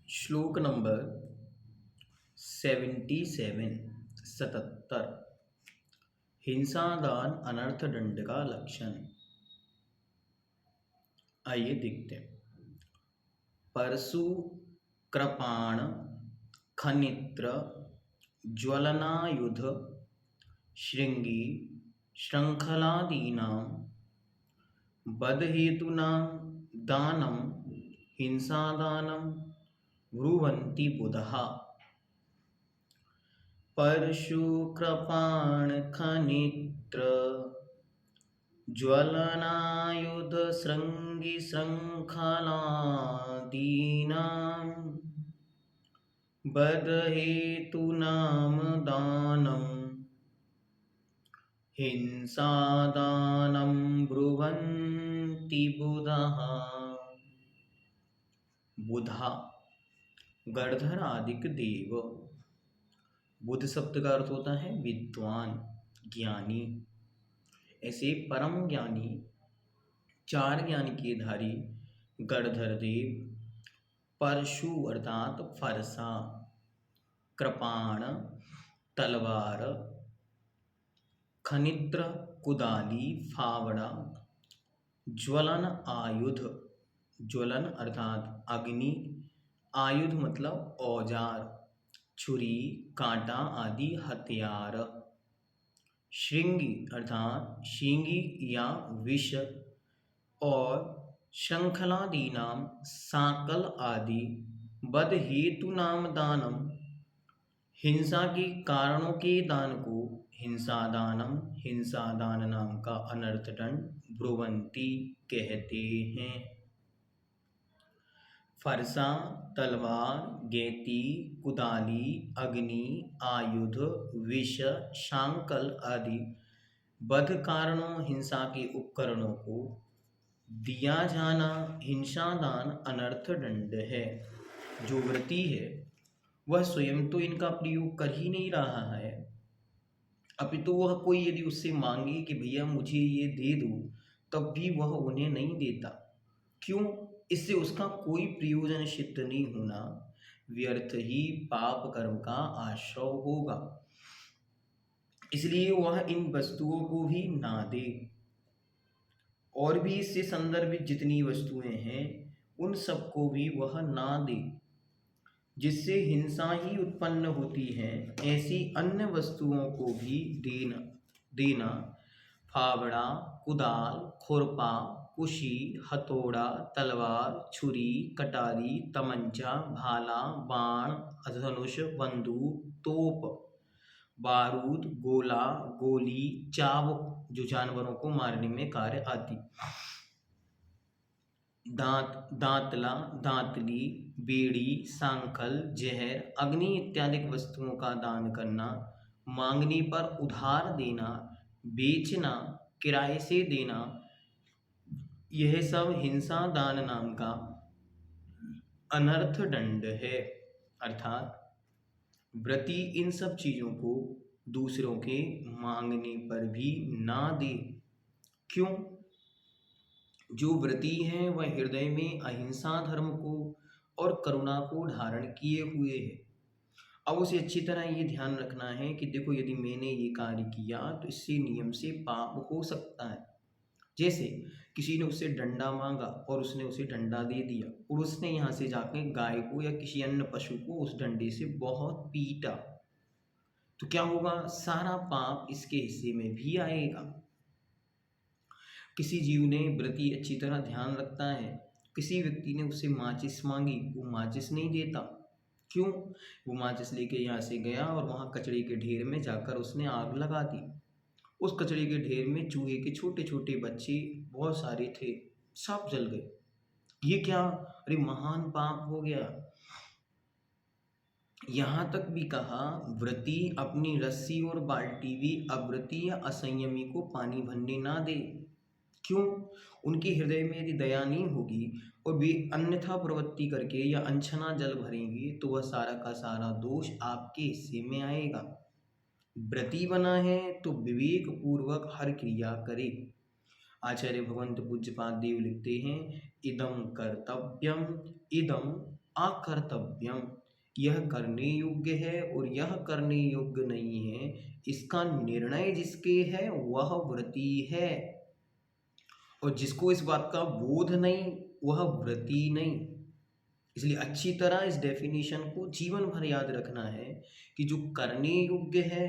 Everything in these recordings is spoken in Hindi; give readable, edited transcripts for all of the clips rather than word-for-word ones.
श्लोक नंबर 77 77। हिंसादान अनर्थ दंड का लक्षण। आइए देखते हैं। परशु कृपाण खनित्र ज्वलनायुध श्रृंगी श्रृंखलादीनां बधहेतूनां दानं हिंसादानं ब्रुवन्ति बुधः। परशु कृपाण खनित्र ज्वलनायुध श्रृंगी श्रृंखलादीनां बधहेतूनां दानं हिंसादानं ब्रुवन्ति बुधः। बुधा गणधर आदिक देव। बुध शब्द का अर्थ होता है विद्वान, ज्ञानी। ऐसे परम ज्ञानी, चार ज्ञान के धारी गणधर देव परशु अर्थात फरसा, कृपाण तलवार, खनित्र कुदाली फावड़ा, ज्वलन आयुध, ज्वलन अर्थात अग्नि, आयुध मतलब औजार, छुरी कांटा आदि हथियार, श्रृंगी अर्थात शींगी या विष, और श्रृंखलादि नाम सांकल आदि, बद हेतु नाम दानम हिंसा के कारणों के दान को हिंसा दानम हिंसा दान नाम का अनर्थ दंड ब्रुवंती कहते हैं। फरसा तलवार गेती कुदाली अग्नि आयुध विष शांकल आदि बध कारणों हिंसा के उपकरणों को दिया जाना हिंसा दान अनर्थ दंड है। जो व्रती है वह स्वयं तो इनका प्रयोग कर ही नहीं रहा है, अपितु वह कोई यदि उससे मांगे कि भैया मुझे ये दे दो, तब भी वह उन्हें नहीं देता। क्यों? इससे उसका कोई प्रयोजन सिद्ध नहीं होना, व्यर्थ ही पाप कर्म का आश्रय होगा। इसलिए वह इन वस्तुओं को भी ना दे। और भी इससे संदर्भित जितनी वस्तुएं हैं उन सबको भी वह ना दे, जिससे हिंसा ही उत्पन्न होती है। ऐसी अन्य वस्तुओं को भी देना फावड़ा कुदाल खुरपा कुशी हथौड़ा तलवार छुरी कटारी तमंचा भाला बाण धनुष बंदूक तोप बारूद गोला गोली चाबुक जो जानवरों को मारने में कार्य आती, दांत दांतला दांतली बेड़ी सांखल जहर अग्नि इत्यादि वस्तुओं का दान करना, मांगने पर उधार देना, बेचना किराए से देना, यह सब हिंसा दान नाम का अनर्थ दंड है। अर्थात व्रती इन सब चीजों को दूसरों के मांगने पर भी ना दे। क्यों? जो व्रती है वह हृदय में अहिंसा धर्म को और करुणा को धारण किए हुए है। अब उसे अच्छी तरह ये ध्यान रखना है कि देखो यदि मैंने ये कार्य किया तो इससे नियम से पाप हो सकता है। जैसे किसी ने उससे डंडा मांगा और उसने उसे डंडा दे दिया और उसने यहाँ से जाके गाय को या किसी अन्य पशु को उस डंडे से बहुत पीटा, तो क्या होगा? सारा पाप इसके हिस्से में भी आएगा। किसी जीव ने व्रती अच्छी तरह ध्यान रखता है, किसी व्यक्ति ने उससे माचिस मांगी, वो माचिस नहीं देता। क्यों? वो माचिस लेके यहाँ से गया और वहाँ कचरे के ढेर में जाकर उसने आग लगा दी। उस कचरे के ढेर में चूहे के छोटे छोटे बच्चे बहुत सारे थे, सब जल गए। ये क्या? अरे महान पाप हो गया। यहाँ तक भी कहा व्रती अपनी रस्सी और बाल्टी भी अव्रती या असंयमी को पानी भरने ना दे। क्यों? उनके हृदय में यदि दया नहीं होगी और वे अन्यथा प्रवृत्ति करके या अनछना जल भरेंगे तो वह सारा का सारा दोष आपके हिस्से में आएगा। व्रती बना है तो विवेक पूर्वक हर क्रिया करे। आचार्य भगवंत पूज्यपाद देव लिखते हैं, इदम कर्तव्यम इदम अकर्तव्यम, यह करने योग्य है और यह करने योग्य नहीं है, इसका निर्णय जिसके है वह व्रती है। और जिसको इस बात का बोध नहीं वह व्रती नहीं। इसलिए अच्छी तरह इस डेफिनेशन को जीवन भर याद रखना है कि जो करने योग्य है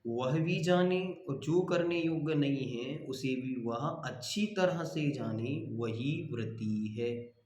वह भी जाने और जो करने योग्य नहीं है उसे भी वह अच्छी तरह से जाने, वही व्रती है।